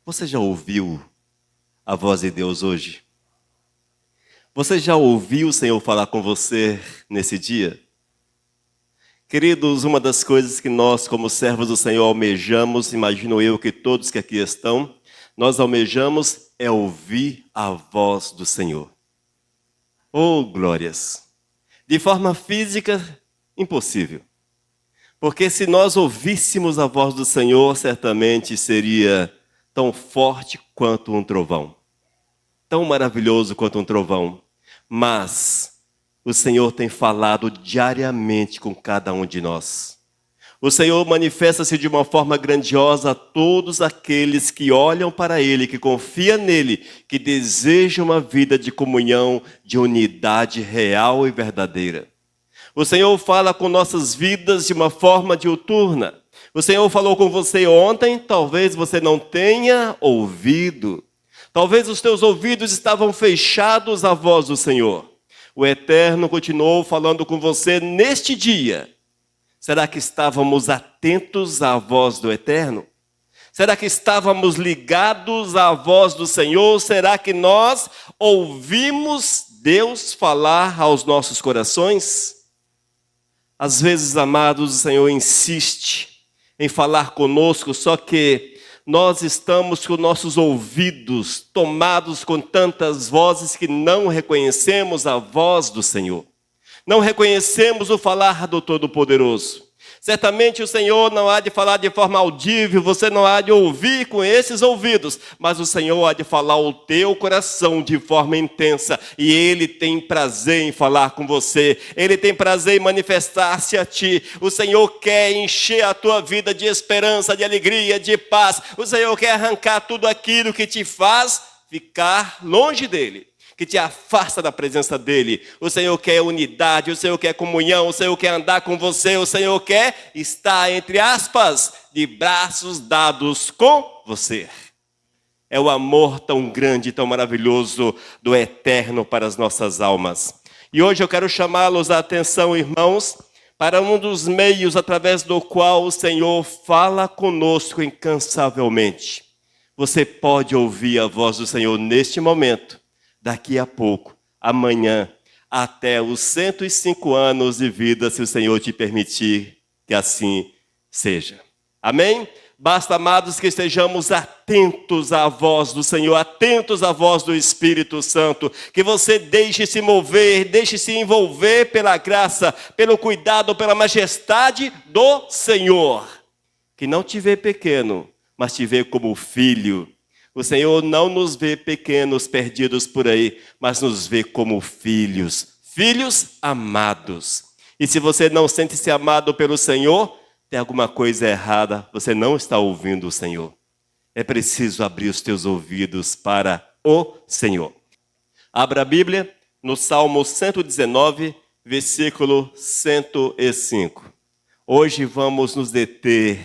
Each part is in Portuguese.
Você já ouviu a voz de Deus hoje? Você já ouviu o Senhor falar com você nesse dia? Queridos, uma das coisas que nós, como servos do Senhor, almejamos, imagino eu que todos que aqui estão, nós almejamos é ouvir a voz do Senhor. Oh, glórias! De forma física, impossível. Porque se nós ouvíssemos a voz do Senhor, certamente seria tão forte quanto um trovão. Tão maravilhoso quanto um trovão. Mas o Senhor tem falado diariamente com cada um de nós. O Senhor manifesta-se de uma forma grandiosa a todos aqueles que olham para Ele, que confiam nele, que desejam uma vida de comunhão, de unidade real e verdadeira. O Senhor fala com nossas vidas de uma forma diuturna. O Senhor falou com você ontem, talvez você não tenha ouvido. Talvez os teus ouvidos estavam fechados à voz do Senhor. O Eterno continuou falando com você neste dia. Será que estávamos atentos à voz do Eterno? Será que estávamos ligados à voz do Senhor? Será que nós ouvimos Deus falar aos nossos corações? Às vezes, amados, o Senhor insiste em falar conosco, só que nós estamos com nossos ouvidos tomados com tantas vozes que não reconhecemos a voz do Senhor. Não reconhecemos o falar do Todo-Poderoso. Certamente o Senhor não há de falar de forma audível, você não há de ouvir com esses ouvidos, mas o Senhor há de falar ao teu coração de forma intensa, e Ele tem prazer em falar com você, Ele tem prazer em manifestar-se a ti. O Senhor quer encher a tua vida de esperança, de alegria, de paz. O Senhor quer arrancar tudo aquilo que te faz ficar longe dEle, que te afasta da presença dEle. O Senhor quer unidade, o Senhor quer comunhão, o Senhor quer andar com você, o Senhor quer estar, entre aspas, de braços dados com você. É o amor tão grande, tão maravilhoso do Eterno para as nossas almas. E hoje eu quero chamá-los a atenção, irmãos, para um dos meios através do qual o Senhor fala conosco incansavelmente. Você pode ouvir a voz do Senhor neste momento, daqui a pouco, amanhã, até os 105 anos de vida, se o Senhor te permitir que assim seja. Amém? Basta, amados, que estejamos atentos à voz do Senhor, atentos à voz do Espírito Santo, que você deixe-se mover, deixe-se envolver pela graça, pelo cuidado, pela majestade do Senhor, que não te vê pequeno, mas te vê como filho. O Senhor não nos vê pequenos, perdidos por aí, mas nos vê como filhos, filhos amados. E se você não sente-se amado pelo Senhor, tem alguma coisa errada, você não está ouvindo o Senhor. É preciso abrir os teus ouvidos para o Senhor. Abra a Bíblia no Salmo 119, versículo 105. Hoje vamos nos deter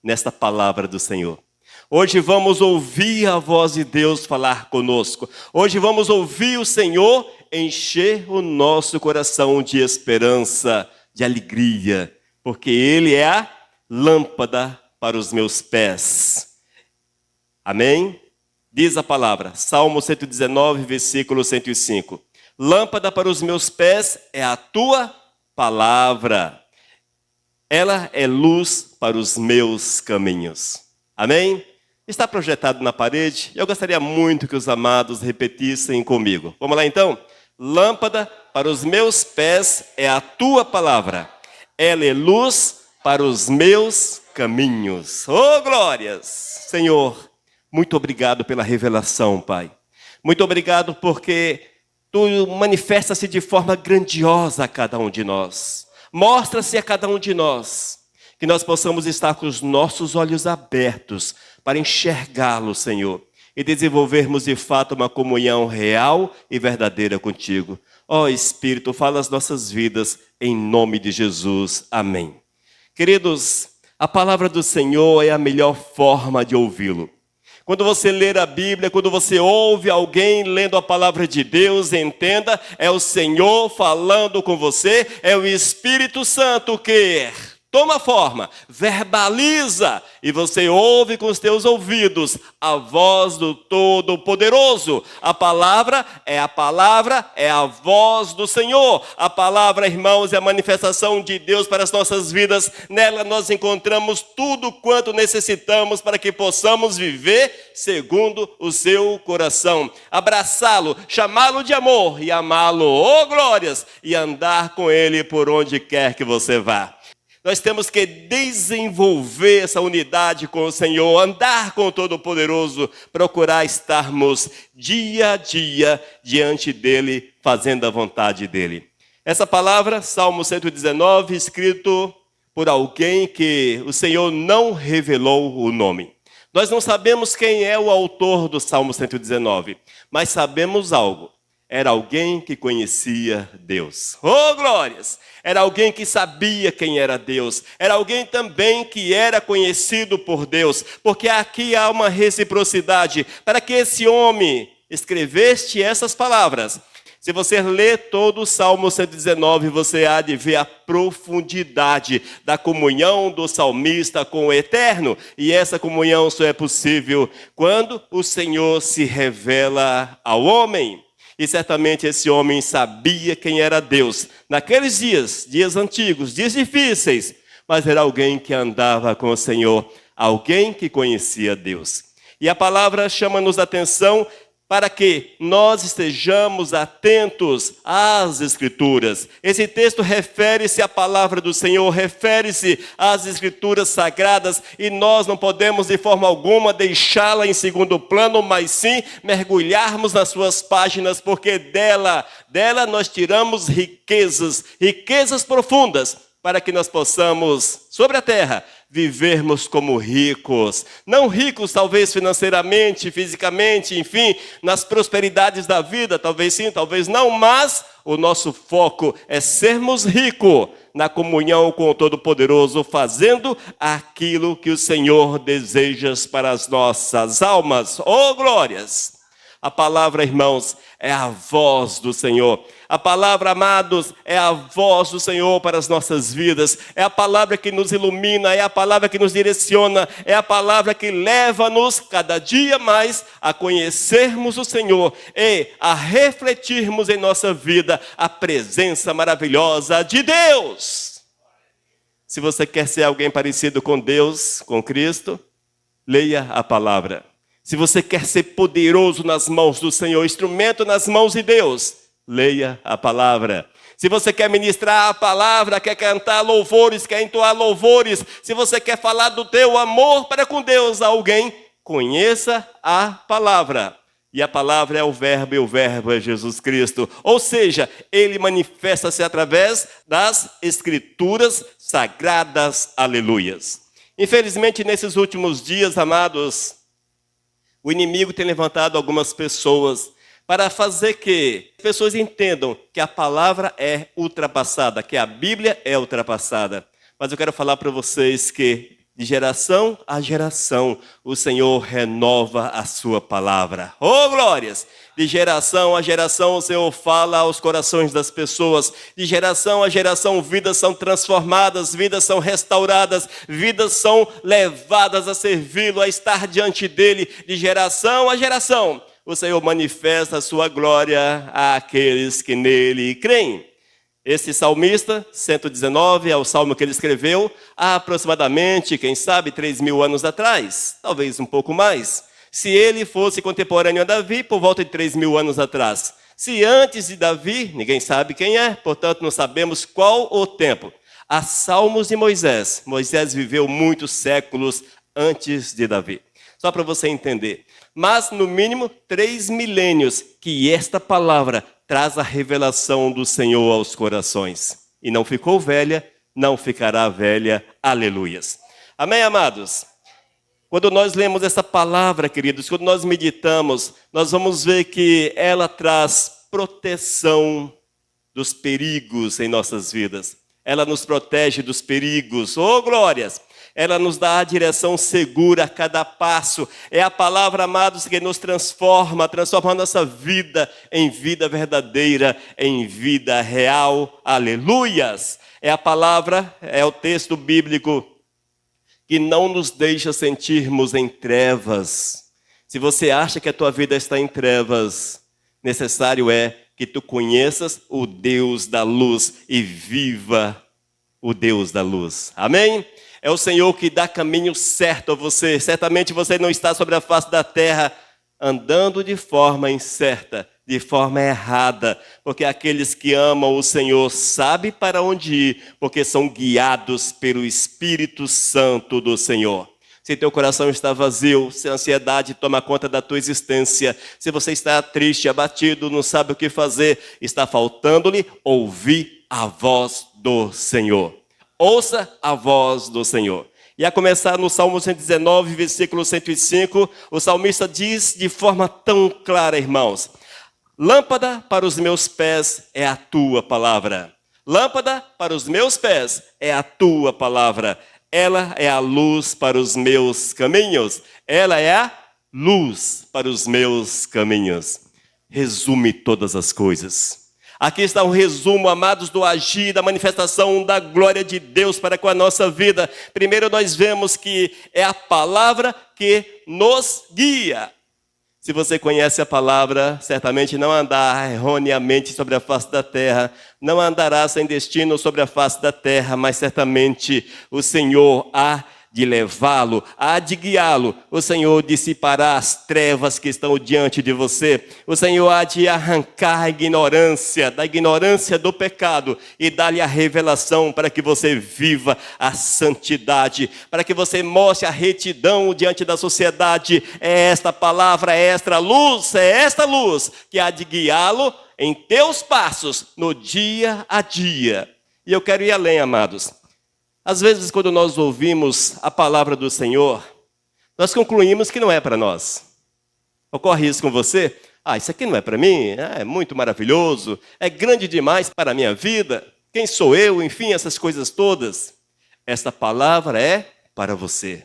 nesta palavra do Senhor. Hoje vamos ouvir a voz de Deus falar conosco. Hoje vamos ouvir o Senhor encher o nosso coração de esperança, de alegria, porque Ele é a lâmpada para os meus pés. Amém? Diz a palavra, Salmo 119, versículo 105. Lâmpada para os meus pés é a tua palavra. Ela é luz para os meus caminhos. Amém? Está projetado na parede. Eu gostaria muito que os amados repetissem comigo. Vamos lá então? Lâmpada para os meus pés é a tua palavra. Ela é luz para os meus caminhos. Oh, glórias! Senhor, muito obrigado pela revelação, Pai. Muito obrigado porque Tu manifesta-se de forma grandiosa a cada um de nós. Mostra-se a cada um de nós. Que nós possamos estar com os nossos olhos abertos para enxergá-lo, Senhor, e desenvolvermos de fato uma comunhão real e verdadeira contigo. Ó Espírito, fala as nossas vidas em nome de Jesus. Amém. Queridos, a palavra do Senhor é a melhor forma de ouvi-lo. Quando você ler a Bíblia, quando você ouve alguém lendo a palavra de Deus, entenda, é o Senhor falando com você, é o Espírito Santo que toma forma, verbaliza, e você ouve com os teus ouvidos a voz do Todo-Poderoso. A palavra, é a voz do Senhor. A palavra, irmãos, é a manifestação de Deus para as nossas vidas. Nela nós encontramos tudo quanto necessitamos para que possamos viver segundo o seu coração. Abraçá-lo, chamá-lo de amor e amá-lo, oh glórias, e andar com ele por onde quer que você vá. Nós temos que desenvolver essa unidade com o Senhor, andar com o Todo-Poderoso, procurar estarmos dia a dia diante dele, fazendo a vontade dele. Essa palavra, Salmo 119, escrito por alguém que o Senhor não revelou o nome. Nós não sabemos quem é o autor do Salmo 119, mas sabemos algo. Era alguém que conhecia Deus. Oh, glórias! Era alguém que sabia quem era Deus. Era alguém também que era conhecido por Deus. Porque aqui há uma reciprocidade. Para que esse homem escrevesse essas palavras. Se você ler todo o Salmo 119, você há de ver a profundidade da comunhão do salmista com o Eterno. E essa comunhão só é possível quando o Senhor se revela ao homem. E certamente esse homem sabia quem era Deus. Naqueles dias antigos, dias difíceis, mas era alguém que andava com o Senhor, alguém que conhecia Deus. E a palavra chama-nos a atenção para que nós estejamos atentos às Escrituras. Esse texto refere-se à palavra do Senhor, refere-se às Escrituras sagradas, e nós não podemos de forma alguma deixá-la em segundo plano, mas sim mergulharmos nas suas páginas, porque dela nós tiramos riquezas profundas, para que nós possamos, sobre a terra, vivermos como ricos. Não ricos, talvez financeiramente, fisicamente, enfim, nas prosperidades da vida, talvez sim, talvez não, mas o nosso foco é sermos ricos na comunhão com o Todo-Poderoso, fazendo aquilo que o Senhor deseja para as nossas almas. Oh, glórias! A palavra, irmãos, é a voz do Senhor. A palavra, amados, é a voz do Senhor para as nossas vidas. É a palavra que nos ilumina, é a palavra que nos direciona, é a palavra que leva-nos cada dia mais a conhecermos o Senhor e a refletirmos em nossa vida a presença maravilhosa de Deus. Se você quer ser alguém parecido com Deus, com Cristo, leia a palavra. Se você quer ser poderoso nas mãos do Senhor, instrumento nas mãos de Deus, leia a palavra. Se você quer ministrar a palavra, quer cantar louvores, quer entoar louvores, se você quer falar do teu amor para com Deus a alguém, conheça a palavra. E a palavra é o verbo, e o verbo é Jesus Cristo. Ou seja, ele manifesta-se através das Escrituras sagradas. Aleluias. Infelizmente, nesses últimos dias, amados, o inimigo tem levantado algumas pessoas para fazer que as pessoas entendam que a palavra é ultrapassada, que a Bíblia é ultrapassada. Mas eu quero falar para vocês que de geração a geração o Senhor renova a sua palavra. Oh, glórias! De geração a geração o Senhor fala aos corações das pessoas. De geração a geração vidas são transformadas, vidas são restauradas, vidas são levadas a servi-lo, a estar diante dele. De geração a geração o Senhor manifesta a sua glória àqueles que nele creem. Esse salmista, 119, é o salmo que ele escreveu há aproximadamente, quem sabe, 3.000 anos atrás, talvez um pouco mais. Se ele fosse contemporâneo a Davi, por volta de 3.000 anos atrás. Se antes de Davi, ninguém sabe quem é, portanto não sabemos qual o tempo. Há salmos de Moisés. Moisés viveu muitos séculos antes de Davi. Só para você entender. Mas, no mínimo, 3 milênios que esta palavra traz a revelação do Senhor aos corações. E não ficou velha, não ficará velha. Aleluias. Amém, amados? Quando nós lemos essa palavra, queridos, quando nós meditamos, nós vamos ver que ela traz proteção dos perigos em nossas vidas. Ela nos protege dos perigos. Oh, glórias! ela nos dá a direção segura a cada passo. É a palavra, amados, que nos transforma a nossa vida em vida verdadeira, em vida real. Aleluias! É a palavra, é o texto bíblico que não nos deixa sentirmos em trevas. Se você acha que a tua vida está em trevas, necessário é que tu conheças o Deus da luz e viva o Deus da luz. Amém? É o Senhor que dá caminho certo a você. Certamente você não está sobre a face da terra andando de forma incerta, de forma errada, porque aqueles que amam o Senhor sabem para onde ir, porque são guiados pelo Espírito Santo do Senhor. Se teu coração está vazio, se a ansiedade toma conta da tua existência, se você está triste, abatido, não sabe o que fazer, está faltando-lhe ouvir a voz do Senhor. Ouça a voz do Senhor. E a começar no Salmo 119, versículo 105, o salmista diz de forma tão clara, irmãos: lâmpada para os meus pés é a tua palavra. Lâmpada para os meus pés é a tua palavra. Ela é a luz para os meus caminhos. Ela é a luz para os meus caminhos. Resume todas as coisas. Aqui está um resumo, amados, do agir, da manifestação da glória de Deus para com a nossa vida. Primeiro nós vemos que é a palavra que nos guia. Se você conhece a palavra, certamente não andará erroneamente sobre a face da terra, não andará sem destino sobre a face da terra, mas certamente o Senhor há de levá-lo, há de guiá-lo. O Senhor dissipará as trevas que estão diante de você. O Senhor há de arrancar a ignorância, da ignorância do pecado e dar-lhe a revelação para que você viva a santidade, para que você mostre a retidão diante da sociedade. É esta palavra, é esta luz que há de guiá-lo em teus passos no dia a dia. E eu quero ir além, amados. Às vezes, quando nós ouvimos a palavra do Senhor, nós concluímos que não é para nós. Ocorre isso com você? Isso aqui não é para mim, é muito maravilhoso, é grande demais para a minha vida. Quem sou eu? Enfim, essas coisas todas. Essa palavra é para você.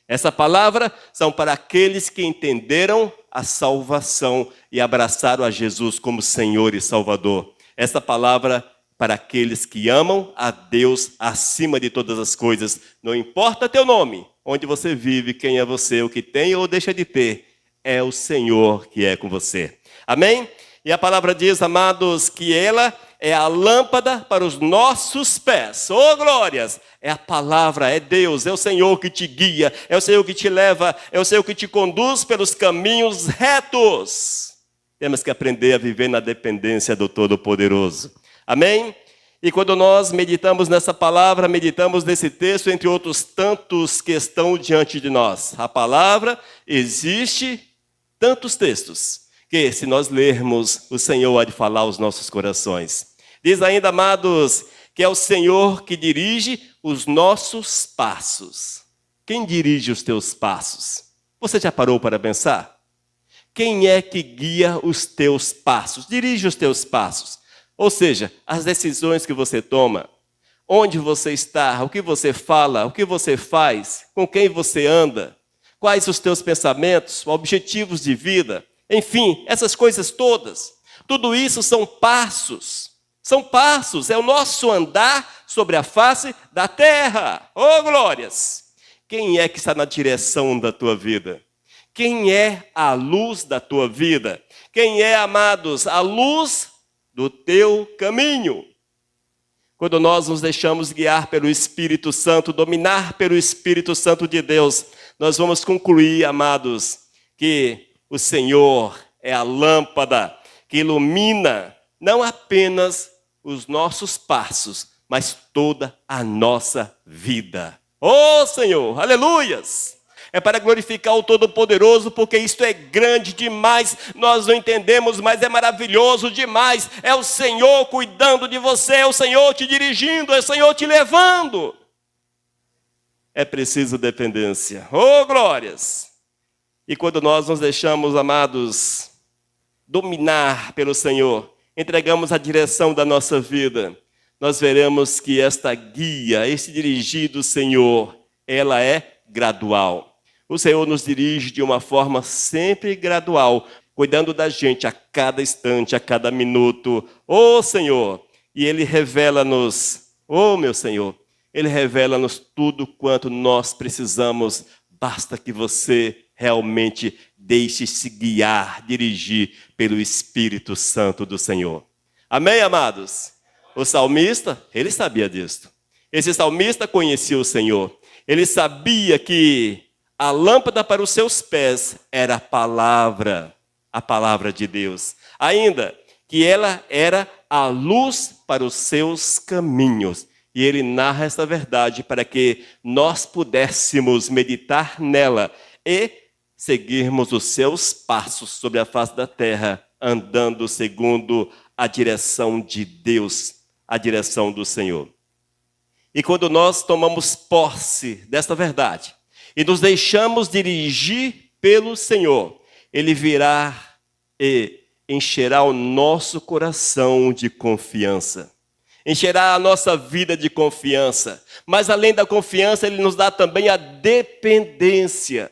Essa palavra são para aqueles que entenderam a salvação e abraçaram a Jesus como Senhor e Salvador. Essa palavra para aqueles que amam a Deus acima de todas as coisas. Não importa teu nome, onde você vive, quem é você, o que tem ou deixa de ter, é o Senhor que é com você. Amém? E a palavra diz, amados, que ela é a lâmpada para os nossos pés. Oh, glórias! É a palavra, é Deus, é o Senhor que te guia, é o Senhor que te leva, é o Senhor que te conduz pelos caminhos retos. Temos que aprender a viver na dependência do Todo-Poderoso. Amém? E quando nós meditamos nessa palavra, meditamos nesse texto, entre outros tantos que estão diante de nós. A palavra, existe tantos textos, que se nós lermos, o Senhor há de falar aos nossos corações. Diz ainda, amados, que é o Senhor que dirige os nossos passos. Quem dirige os teus passos? Você já parou para pensar? Quem é que guia os teus passos? Dirige os teus passos. Ou seja, as decisões que você toma, onde você está, o que você fala, o que você faz, com quem você anda, quais os teus pensamentos, objetivos de vida, enfim, essas coisas todas. Tudo isso são passos, é o nosso andar sobre a face da terra. Oh, glórias! Quem é que está na direção da tua vida? Quem é a luz da tua vida? Quem é, amados, a luz do teu caminho? Quando nós nos deixamos guiar pelo Espírito Santo, dominar pelo Espírito Santo de Deus, nós vamos concluir, amados, que o Senhor é a lâmpada que ilumina não apenas os nossos passos, mas toda a nossa vida. Oh, Senhor, aleluias! É para glorificar o Todo-Poderoso, porque isto é grande demais, nós não entendemos, mas é maravilhoso demais. É o Senhor cuidando de você, é o Senhor te dirigindo, é o Senhor te levando. É preciso dependência. Oh, glórias! E quando nós nos deixamos, amados, dominar pelo Senhor, entregamos a direção da nossa vida, nós veremos que esta guia, este dirigir do Senhor, ela é gradual. O Senhor nos dirige de uma forma sempre gradual, cuidando da gente a cada instante, a cada minuto. Ô Senhor, e Ele revela-nos, ô meu Senhor, Ele revela-nos tudo quanto nós precisamos. Basta que você realmente deixe-se guiar, dirigir pelo Espírito Santo do Senhor. Amém, amados? O salmista, ele sabia disso. Esse salmista conhecia o Senhor. Ele sabia que a lâmpada para os seus pés era a palavra de Deus. Ainda que ela era a luz para os seus caminhos. E ele narra essa verdade para que nós pudéssemos meditar nela e seguirmos os seus passos sobre a face da terra, andando segundo a direção de Deus, a direção do Senhor. E quando nós tomamos posse desta verdade e nos deixamos dirigir pelo Senhor, Ele virá e encherá o nosso coração de confiança. Encherá a nossa vida de confiança. Mas além da confiança, Ele nos dá também a dependência.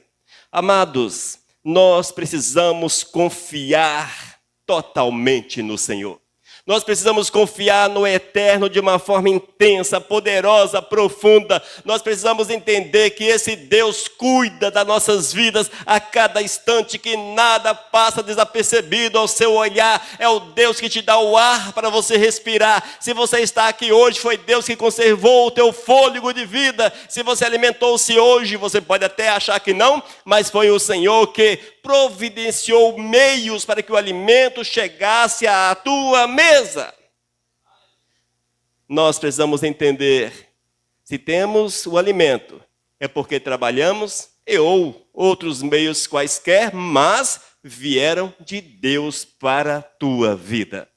Amados, nós precisamos confiar totalmente no Senhor. Nós precisamos confiar no eterno de uma forma intensa, poderosa, profunda. Nós precisamos entender que esse Deus cuida das nossas vidas a cada instante, que nada passa desapercebido ao seu olhar. É o Deus que te dá o ar para você respirar. Se você está aqui hoje, foi Deus que conservou o teu fôlego de vida. Se você alimentou-se hoje, você pode até achar que não, mas foi o Senhor que providenciou meios para que o alimento chegasse à tua mesa. Nós precisamos entender, se temos o alimento, é porque trabalhamos ou outros meios quaisquer, mas vieram de Deus para a tua vida.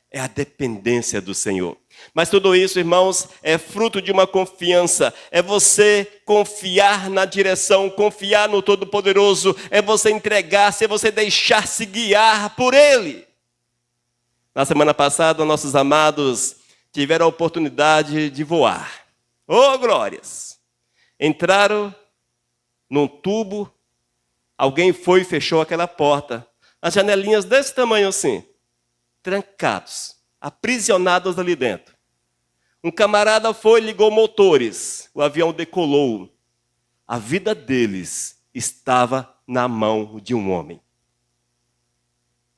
É a dependência do Senhor. Mas tudo isso, irmãos, é fruto de uma confiança. É você confiar na direção, confiar no Todo-Poderoso. É você entregar-se, é você deixar-se guiar por Ele. Na semana passada, nossos amados tiveram a oportunidade de voar. Oh, glórias! Entraram num tubo, alguém foi e fechou aquela porta. As janelinhas desse tamanho assim, trancados, aprisionados ali dentro. Um camarada foi e ligou motores. O avião decolou. A vida deles estava na mão de um homem.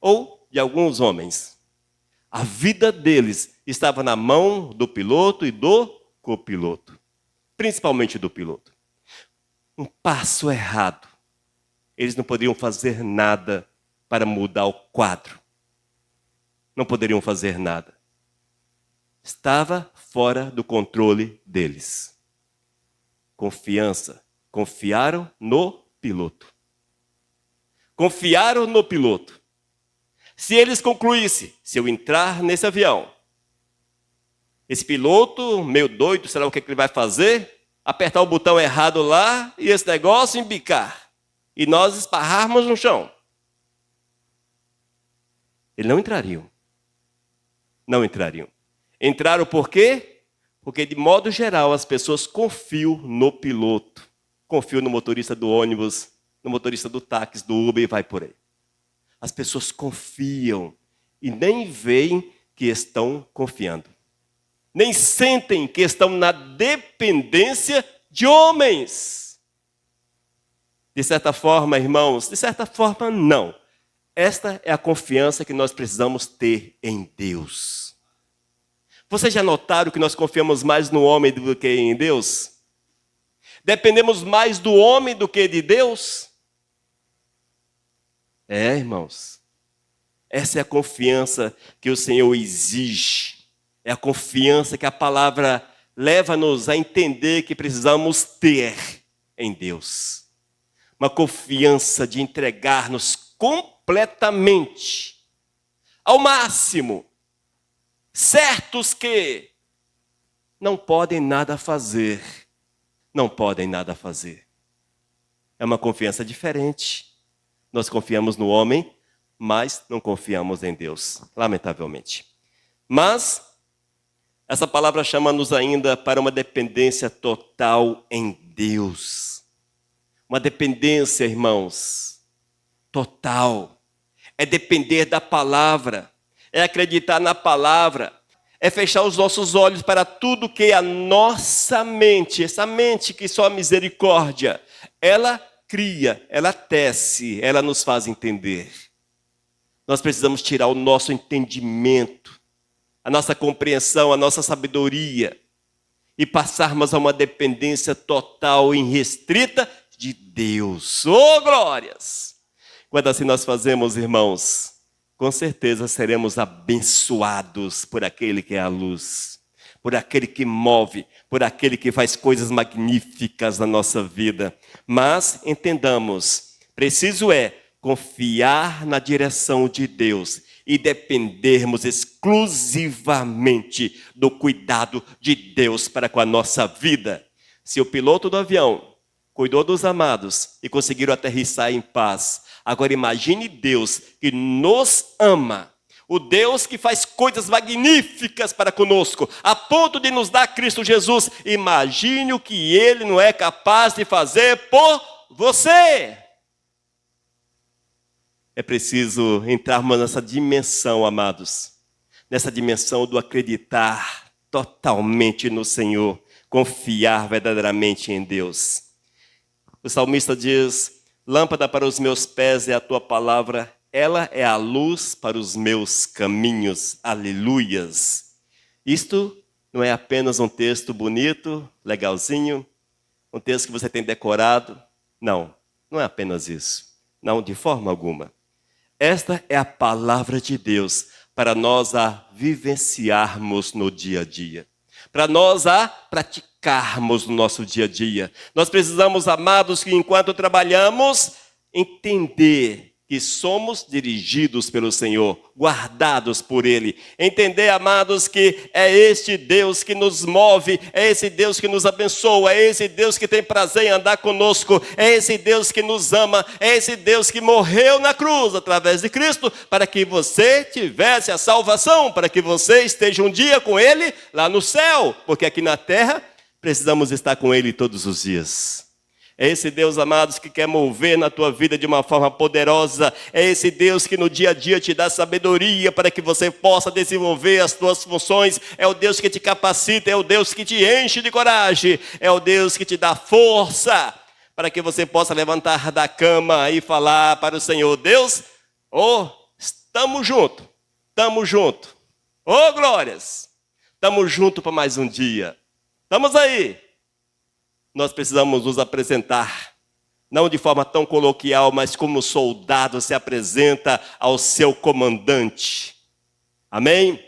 Ou de alguns homens. A vida deles estava na mão do piloto e do copiloto. Principalmente do piloto. Um passo errado. Eles não poderiam fazer nada para mudar o quadro. Não poderiam fazer nada. Estava fora do controle deles. Confiança. Confiaram no piloto. Confiaram no piloto. Se eles concluíssem, se eu entrar nesse avião, esse piloto, meio doido, será o que ele vai fazer? Apertar o botão errado lá e esse negócio embicar. E nós esparrarmos no chão. Eles não entrariam. Não entrariam. Entraram por quê? Porque, de modo geral, as pessoas confiam no piloto. Confiam no motorista do ônibus, no motorista do táxi, do Uber e vai por aí. As pessoas confiam e nem veem que estão confiando. Nem sentem que estão na dependência de homens. De certa forma, irmãos, de certa forma, não. Esta é a confiança que nós precisamos ter em Deus. Vocês já notaram que nós confiamos mais no homem do que em Deus? Dependemos mais do homem do que de Deus? É, irmãos. Essa é a confiança que o Senhor exige. É a confiança que a palavra leva-nos a entender que precisamos ter em Deus. Uma confiança de entregar-nos completamente, ao máximo, certos que não podem nada fazer. Não podem nada fazer. É uma confiança diferente. Nós confiamos no homem, mas não confiamos em Deus, lamentavelmente. Mas essa palavra chama-nos ainda para uma dependência total em Deus. Uma dependência, irmãos, total. É depender da palavra, é acreditar na palavra, é fechar os nossos olhos para tudo que a nossa mente, essa mente que só a misericórdia, ela cria, ela tece, ela nos faz entender. Nós precisamos tirar o nosso entendimento, a nossa compreensão, a nossa sabedoria e passarmos a uma dependência total e irrestrita de Deus. Oh, glórias! Quando assim nós fazemos, irmãos, com certeza seremos abençoados por aquele que é a luz, por aquele que move, por aquele que faz coisas magníficas na nossa vida. Mas entendamos, preciso confiar na direção de Deus e dependermos exclusivamente do cuidado de Deus para com a nossa vida. Se o piloto do avião cuidou dos amados e conseguiram aterrissar em paz, agora imagine Deus que nos ama, o Deus que faz coisas magníficas para conosco, a ponto de nos dar Cristo Jesus. Imagine o que Ele não é capaz de fazer por você. É preciso entrarmos nessa dimensão, amados, nessa dimensão do acreditar totalmente no Senhor, confiar verdadeiramente em Deus. O salmista diz: lâmpada para os meus pés é a tua palavra, ela é a luz para os meus caminhos. Aleluias! Isto não é apenas um texto bonito, legalzinho, um texto que você tem decorado. Não, não é apenas isso. Não, de forma alguma. Esta é a palavra de Deus para nós a vivenciarmos no dia a dia, para nós a praticarmos no nosso dia a dia. Nós precisamos, amados, que enquanto trabalhamos, entender que somos dirigidos pelo Senhor, guardados por Ele. Entender, amados, que é este Deus que nos move, é esse Deus que nos abençoa, é esse Deus que tem prazer em andar conosco, é esse Deus que nos ama, é esse Deus que morreu na cruz através de Cristo, para que você tivesse a salvação, para que você esteja um dia com Ele lá no céu, porque aqui na terra precisamos estar com Ele todos os dias. É esse Deus, amados, que quer mover na tua vida de uma forma poderosa. É esse Deus que no dia a dia te dá sabedoria para que você possa desenvolver as tuas funções. É o Deus que te capacita, é o Deus que te enche de coragem. É o Deus que te dá força para que você possa levantar da cama e falar para o Senhor: Deus, estamos juntos, estamos juntos. Glórias, estamos juntos para mais um dia. Estamos aí. Nós precisamos nos apresentar, não de forma tão coloquial, mas como soldado se apresenta ao seu comandante. Amém?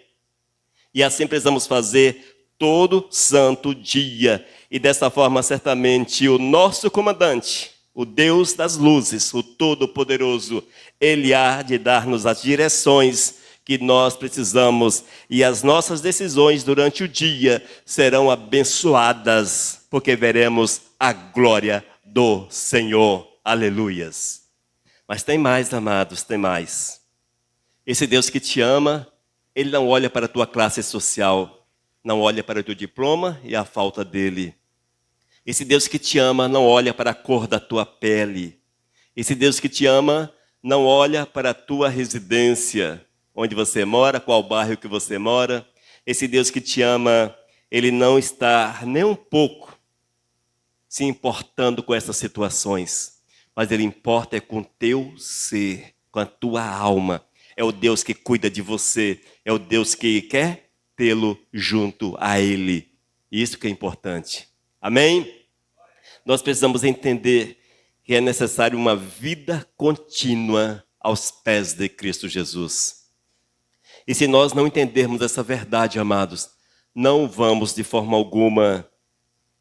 E assim precisamos fazer todo santo dia. E dessa forma, certamente, o nosso comandante, o Deus das luzes, o Todo-Poderoso, Ele há de dar-nos as direções que nós precisamos, e as nossas decisões durante o dia serão abençoadas, porque veremos a glória do Senhor. Aleluias. Mas tem mais, amados, tem mais. Esse Deus que te ama, Ele não olha para a tua classe social, não olha para o teu diploma e a falta dele. Esse Deus que te ama não olha para a cor da tua pele. Esse Deus que te ama não olha para a tua residência, onde você mora, qual bairro que você mora. Esse Deus que te ama, Ele não está nem um pouco se importando com essas situações, mas Ele importa com o teu ser, com a tua alma. É o Deus que cuida de você, é o Deus que quer tê-lo junto a Ele. Isso que é importante. Amém? Nós precisamos entender que é necessário uma vida contínua aos pés de Cristo Jesus. E se nós não entendermos essa verdade, amados, não vamos de forma alguma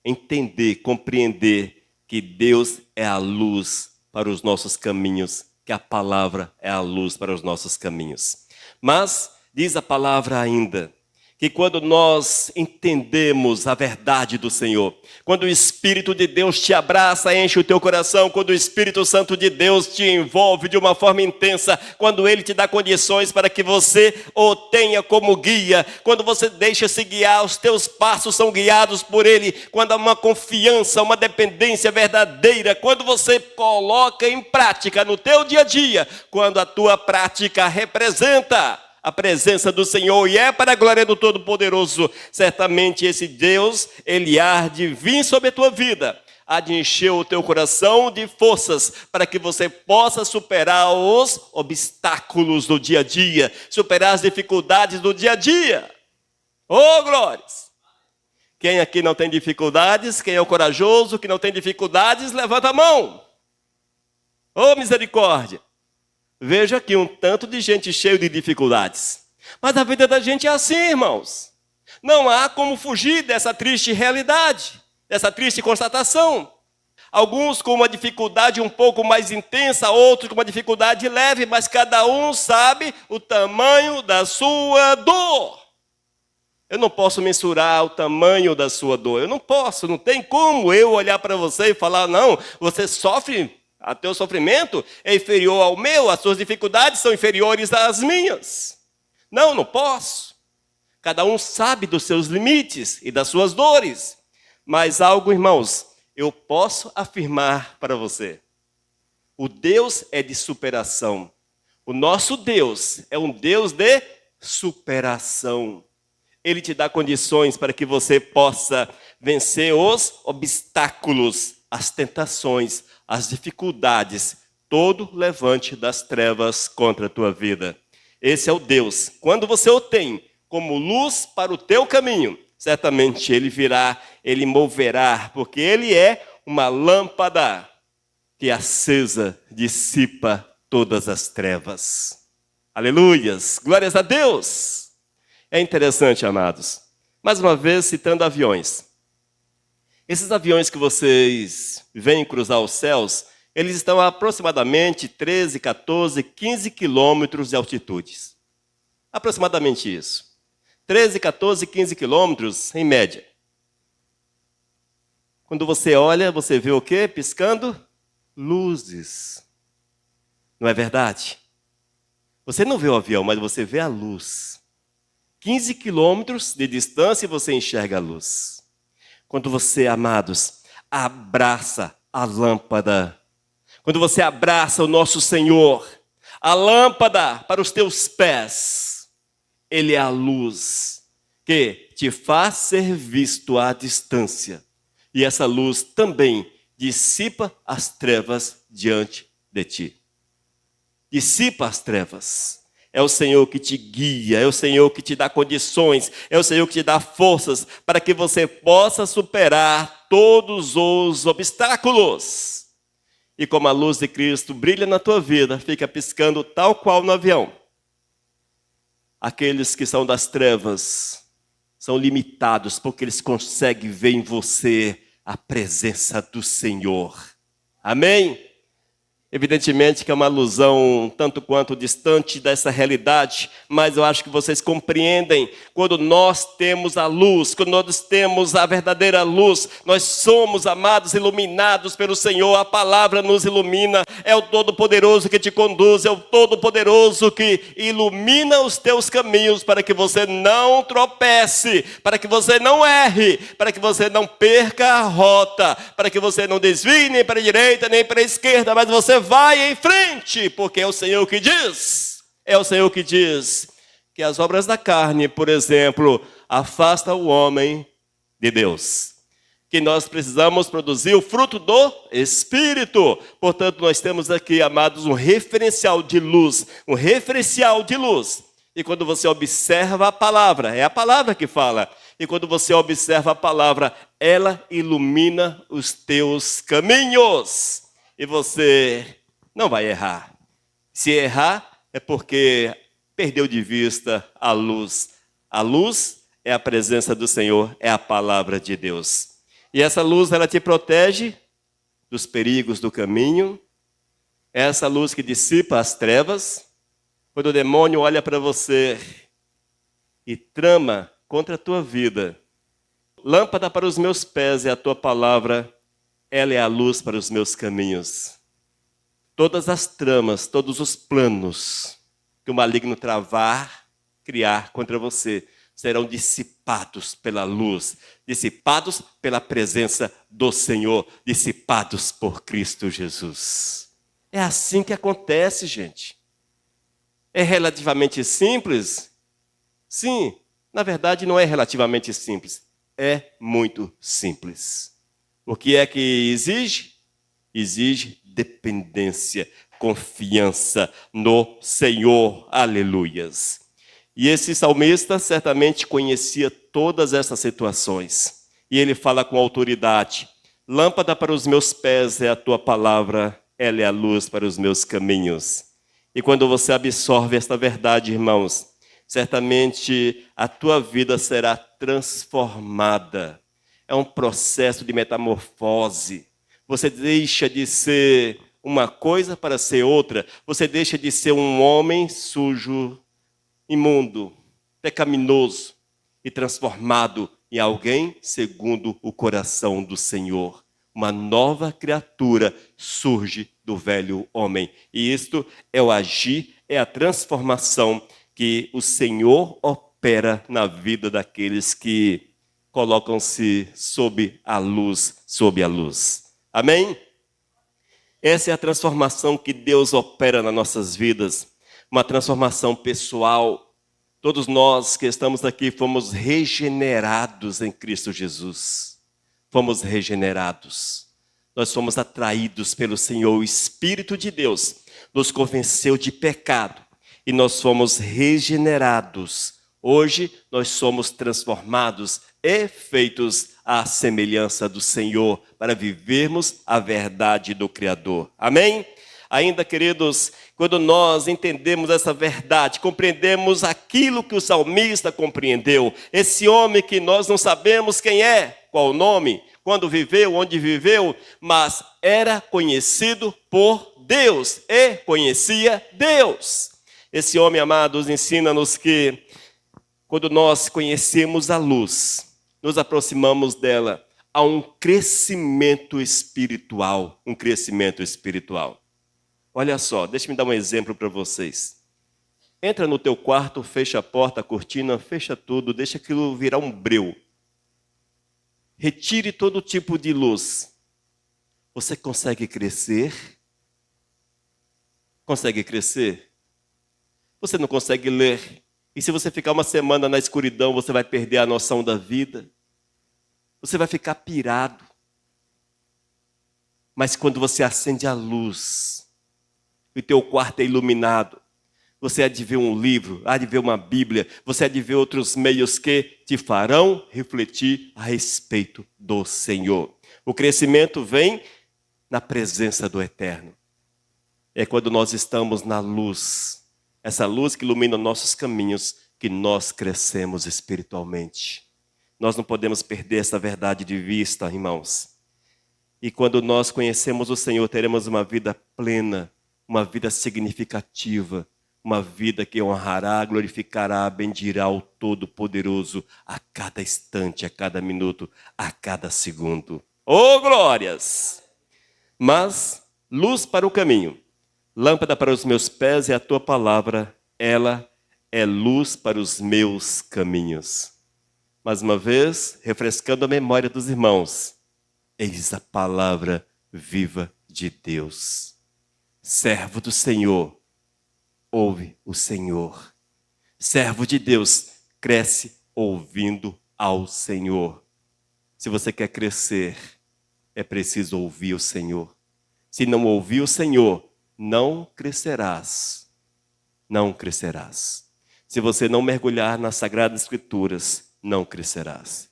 entender, compreender que Deus é a luz para os nossos caminhos, que a palavra é a luz para os nossos caminhos. Mas diz a palavra ainda que quando nós entendemos a verdade do Senhor, quando o Espírito de Deus te abraça, enche o teu coração, quando o Espírito Santo de Deus te envolve de uma forma intensa, quando Ele te dá condições para que você o tenha como guia, quando você deixa-se guiar, os teus passos são guiados por Ele, quando há uma confiança, uma dependência verdadeira, quando você coloca em prática no teu dia a dia, quando a tua prática representa a presença do Senhor e é para a glória do Todo-Poderoso, certamente esse Deus, Ele há de vir sobre a tua vida, há de encher o teu coração de forças para que você possa superar os obstáculos do dia a dia, superar as dificuldades do dia a dia. Oh, glórias! Quem aqui não tem dificuldades, quem é o corajoso, que não tem dificuldades, levanta a mão. Oh, misericórdia! Veja aqui um tanto de gente cheio de dificuldades. Mas a vida da gente é assim, irmãos. Não há como fugir dessa triste realidade, dessa triste constatação. Alguns com uma dificuldade um pouco mais intensa, outros com uma dificuldade leve, mas cada um sabe o tamanho da sua dor. Eu não posso mensurar o tamanho da sua dor. Eu não posso, não tem como eu olhar para você e falar, não, você sofre. O teu sofrimento é inferior ao meu, as suas dificuldades são inferiores às minhas. Não, não posso. Cada um sabe dos seus limites e das suas dores. Mas algo, irmãos, eu posso afirmar para você. O Deus é de superação. O nosso Deus é um Deus de superação. Ele te dá condições para que você possa vencer os obstáculos, as tentações, as dificuldades, todo levante das trevas contra a tua vida. Esse é o Deus. Quando você o tem como luz para o teu caminho, certamente Ele virá, Ele moverá, porque Ele é uma lâmpada que acesa dissipa todas as trevas. Aleluias! Glórias a Deus! É interessante, amados. Mais uma vez, citando aviões. Esses aviões que vocês veem cruzar os céus, eles estão a aproximadamente 13, 14, 15 quilômetros de altitude. Aproximadamente isso. 13, 14, 15 quilômetros em média. Quando você olha, você vê o quê? Piscando luzes. Não é verdade? Você não vê o avião, mas você vê a luz. 15 quilômetros de distância e você enxerga a luz. Quando você, amados, abraça a lâmpada, quando você abraça o nosso Senhor, a lâmpada para os teus pés, Ele é a luz que te faz ser visto à distância. E essa luz também dissipa as trevas diante de ti. Dissipa as trevas. É o Senhor que te guia, é o Senhor que te dá condições, é o Senhor que te dá forças para que você possa superar todos os obstáculos. E como a luz de Cristo brilha na tua vida, fica piscando tal qual no avião. Aqueles que são das trevas são limitados porque eles conseguem ver em você a presença do Senhor. Amém? Evidentemente que é uma alusão tanto quanto distante dessa realidade, mas eu acho que vocês compreendem, quando nós temos a luz, quando nós temos a verdadeira luz, nós somos amados, iluminados pelo Senhor, a palavra nos ilumina, é o Todo-Poderoso que te conduz, é o Todo-Poderoso que ilumina os teus caminhos para que você não tropece, para que você não erre, para que você não perca a rota, para que você não desvie nem para a direita nem para a esquerda, mas você vai em frente, porque é o Senhor que diz, que as obras da carne, por exemplo, afastam o homem de Deus. Que nós precisamos produzir o fruto do Espírito. Portanto, nós temos aqui, amados, um referencial de luz, E quando você observa a palavra, é a palavra que fala. E quando você observa a palavra, ela ilumina os teus caminhos. E você não vai errar. Se errar, é porque perdeu de vista a luz. A luz é a presença do Senhor, é a palavra de Deus. E essa luz, ela te protege dos perigos do caminho. É essa luz que dissipa as trevas. Quando o demônio olha para você e trama contra a tua vida. Lâmpada para os meus pés é a tua palavra, ela é a luz para os meus caminhos. Todas as tramas, todos os planos que o maligno travar, criar contra você, serão dissipados pela luz, dissipados pela presença do Senhor, dissipados por Cristo Jesus. É assim que acontece, gente. É relativamente simples? Sim, na verdade não é relativamente simples. É muito simples. O que é que exige? Exige dependência, confiança no Senhor. Aleluias. E esse salmista certamente conhecia todas essas situações. E ele fala com autoridade: lâmpada para os meus pés é a tua palavra, ela é a luz para os meus caminhos. E quando você absorve esta verdade, irmãos, certamente a tua vida será transformada. É um processo de metamorfose. Você deixa de ser uma coisa para ser outra. Você deixa de ser um homem sujo, imundo, pecaminoso e transformado em alguém segundo o coração do Senhor. Uma nova criatura surge do velho homem. E isto é o agir, é a transformação que o Senhor opera na vida daqueles que colocam-se sob a luz, sob a luz. Amém? Essa é a transformação que Deus opera nas nossas vidas, uma transformação pessoal. Todos nós que estamos aqui fomos regenerados em Cristo Jesus. Fomos regenerados. Nós fomos atraídos pelo Senhor. O Espírito de Deus nos convenceu de pecado e nós fomos regenerados. Hoje nós somos transformados e feitos à semelhança do Senhor para vivermos a verdade do Criador. Amém? Ainda, queridos, quando nós entendemos essa verdade, compreendemos aquilo que o salmista compreendeu, esse homem que nós não sabemos quem é, qual o nome, quando viveu, onde viveu, mas era conhecido por Deus e conhecia Deus. Esse homem, amados, ensina-nos que quando nós conhecemos a luz, nos aproximamos dela, há um crescimento espiritual, um crescimento espiritual. Olha só, deixa-me dar um exemplo para vocês. Entra no teu quarto, fecha a porta, a cortina, fecha tudo, deixa aquilo virar um breu. Retire todo tipo de luz. Você consegue crescer? Consegue crescer? Você não consegue ler. E se você ficar uma semana na escuridão, você vai perder a noção da vida. Você vai ficar pirado. Mas quando você acende a luz, e o teu quarto é iluminado, você há de ver um livro, há de ver uma Bíblia, você há de ver outros meios que te farão refletir a respeito do Senhor. O crescimento vem na presença do Eterno. É quando nós estamos na luz, essa luz que ilumina nossos caminhos, que nós crescemos espiritualmente. Nós não podemos perder essa verdade de vista, irmãos. E quando nós conhecemos o Senhor, teremos uma vida plena, uma vida significativa, uma vida que honrará, glorificará, bendirá o Todo-Poderoso a cada instante, a cada minuto, a cada segundo. Oh, glórias! Mas, luz para o caminho, lâmpada para os meus pés é a tua palavra, ela é luz para os meus caminhos. Mais uma vez, refrescando a memória dos irmãos, eis a palavra viva de Deus. Servo do Senhor, ouve o Senhor. Servo de Deus, cresce ouvindo ao Senhor. Se você quer crescer, é preciso ouvir o Senhor. Se não ouvir o Senhor, não crescerás. Não crescerás. Se você não mergulhar nas Sagradas Escrituras, não crescerás.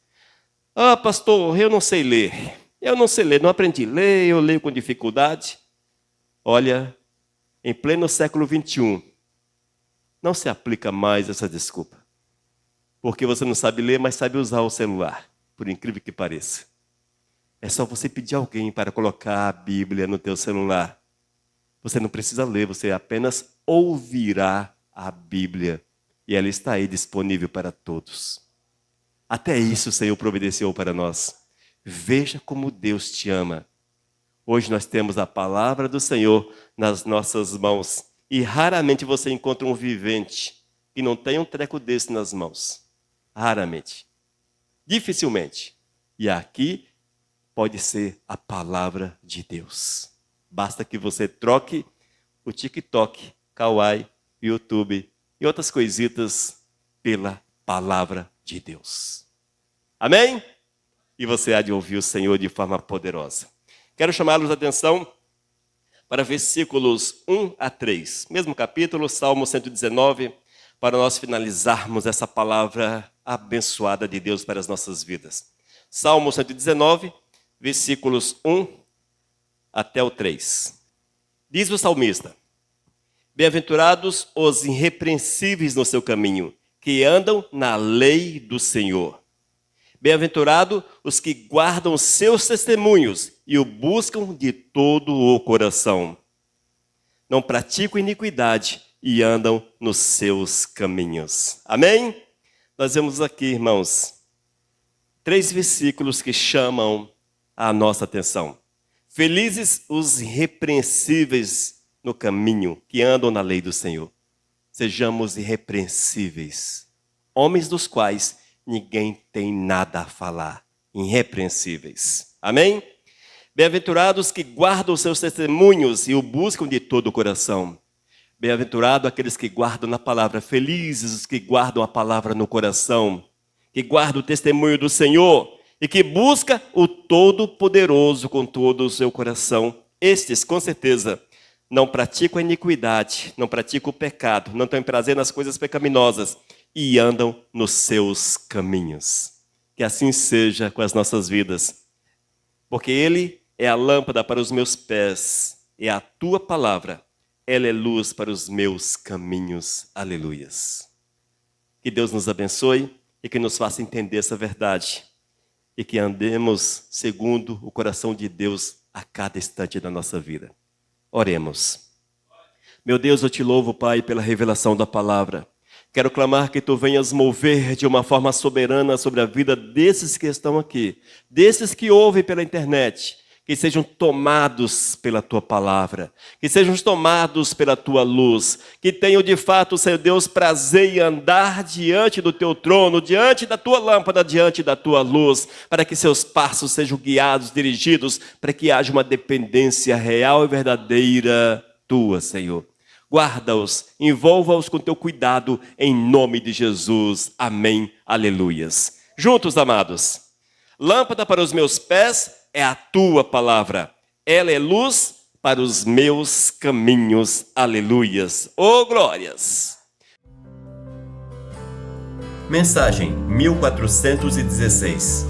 Ah, pastor, eu não sei ler. Eu não sei ler, não aprendi a ler, eu leio com dificuldade. Olha, em pleno século XXI, não se aplica mais essa desculpa. Porque você não sabe ler, mas sabe usar o celular, por incrível que pareça. É só você pedir alguém para colocar a Bíblia no teu celular. Você não precisa ler, você apenas ouvirá a Bíblia. E ela está aí disponível para todos. Até isso o Senhor providenciou para nós. Veja como Deus te ama. Hoje nós temos a palavra do Senhor nas nossas mãos. E raramente você encontra um vivente que não tem um treco desse nas mãos. Raramente. Dificilmente. E aqui pode ser a palavra de Deus. Basta que você troque o TikTok, Kawaii, YouTube e outras coisitas pela palavra de Deus. Amém? E você há de ouvir o Senhor de forma poderosa. Quero chamá-los a atenção para versículos 1 a 3. Mesmo capítulo, Salmo 119, para nós finalizarmos essa palavra abençoada de Deus para as nossas vidas. Salmo 119, versículos 1 até o 3. Diz o salmista: Bem-aventurados os irrepreensíveis no seu caminho, que andam na lei do Senhor. Bem-aventurados os que guardam seus testemunhos e o buscam de todo o coração. Não praticam iniquidade e andam nos seus caminhos. Amém? Nós vemos aqui, irmãos, 3 versículos que chamam a nossa atenção. Felizes os irrepreensíveis no caminho, que andam na lei do Senhor. Sejamos irrepreensíveis, homens dos quais ninguém tem nada a falar, irrepreensíveis. Amém? Bem-aventurados que guardam os seus testemunhos e o buscam de todo o coração. Bem-aventurados aqueles que guardam na palavra, felizes os que guardam a palavra no coração, que guardam o testemunho do Senhor e que busca o Todo-Poderoso com todo o seu coração. Estes, com certeza, não praticam a iniquidade, não praticam o pecado, não têm prazer nas coisas pecaminosas e andam nos seus caminhos. Que assim seja com as nossas vidas, porque Ele é a lâmpada para os meus pés, é a Tua palavra, ela é luz para os meus caminhos. Aleluias. Que Deus nos abençoe e que nos faça entender essa verdade e que andemos segundo o coração de Deus a cada instante da nossa vida. Oremos. Meu Deus, eu te louvo, Pai, pela revelação da palavra. Quero clamar que Tu venhas mover de uma forma soberana sobre a vida desses que estão aqui, desses que ouvem pela internet, que sejam tomados pela Tua palavra, que sejam tomados pela Tua luz, que tenham de fato, Senhor Deus, prazer em andar diante do Teu trono, diante da Tua lâmpada, diante da Tua luz, para que seus passos sejam guiados, dirigidos, para que haja uma dependência real e verdadeira Tua, Senhor. Guarda-os, envolva-os com Teu cuidado, em nome de Jesus. Amém. Aleluias. Juntos, amados. Lâmpada para os meus pés é a Tua palavra. Ela é luz para os meus caminhos. Aleluias. Oh, glórias. Mensagem 1416.